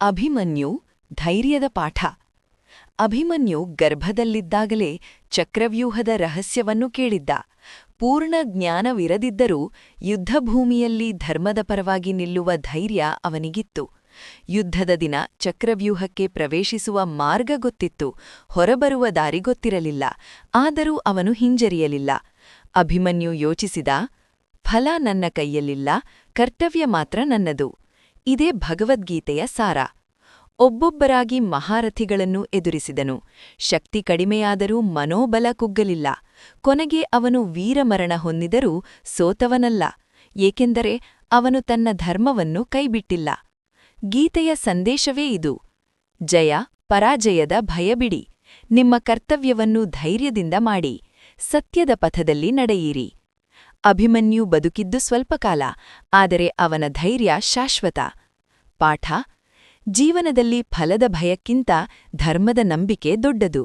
ಅಭಿಮನ್ಯು ಧೈರ್ಯದ ಪಾಠ. ಅಭಿಮನ್ಯು ಗರ್ಭದಲ್ಲಿದ್ದಾಗಲೇ ಚಕ್ರವ್ಯೂಹದ ರಹಸ್ಯವನ್ನು ಕೇಳಿದ್ದ. ಪೂರ್ಣ ಜ್ಞಾನವಿರದಿದ್ದರೂ ಯುದ್ಧಭೂಮಿಯಲ್ಲಿ ಧರ್ಮದ ಪರವಾಗಿ ನಿಲ್ಲುವ ಧೈರ್ಯ ಅವನಿಗಿತ್ತು. ಯುದ್ಧದ ದಿನ ಚಕ್ರವ್ಯೂಹಕ್ಕೆ ಪ್ರವೇಶಿಸುವ ಮಾರ್ಗ ಗೊತ್ತಿತ್ತು, ಹೊರಬರುವ ದಾರಿ ಗೊತ್ತಿರಲಿಲ್ಲ. ಆದರೂ ಅವನು ಹಿಂಜರಿಯಲಿಲ್ಲ. ಅಭಿಮನ್ಯು ಯೋಚಿಸಿದ, ಫಲ ನನ್ನ ಕೈಯಲ್ಲಿಲ್ಲ, ಕರ್ತವ್ಯ ಮಾತ್ರ ನನ್ನದು. ಇದೇ ಭಗವದ್ಗೀತೆಯ ಸಾರ. ಒಬ್ಬೊಬ್ಬರಾಗಿ ಮಹಾರಥಿಗಳನ್ನು ಎದುರಿಸಿದನು. ಶಕ್ತಿ ಕಡಿಮೆಯಾದರೂ ಮನೋಬಲ ಕುಗ್ಗಲಿಲ್ಲ. ಕೊನೆಗೆ ಅವನು ವೀರಮರಣ ಹೊಂದಿದರೂ ಸೋತವನಲ್ಲ, ಏಕೆಂದರೆ ಅವನು ತನ್ನ ಧರ್ಮವನ್ನು ಕೈಬಿಟ್ಟಿಲ್ಲ. ಗೀತೆಯ ಸಂದೇಶವೇ ಇದು. ಜಯ ಪರಾಜಯದ ಭಯಬಿಡಿ. ನಿಮ್ಮ ಕರ್ತವ್ಯವನ್ನು ಧೈರ್ಯದಿಂದ ಮಾಡಿ. ಸತ್ಯದ ಪಥದಲ್ಲಿ ನಡೆಯಿರಿ. ಅಭಿಮನ್ಯು ಬದುಕಿದ್ದು ಸ್ವಲ್ಪಕಾಲ, ಆದರೆ ಅವನ ಧೈರ್ಯ ಶಾಶ್ವತ. ಪಾಠ: ಜೀವನದಲ್ಲಿ ಫಲದ ಭಯಕ್ಕಿಂತ ಧರ್ಮದ ನಂಬಿಕೆ ದೊಡ್ಡದು.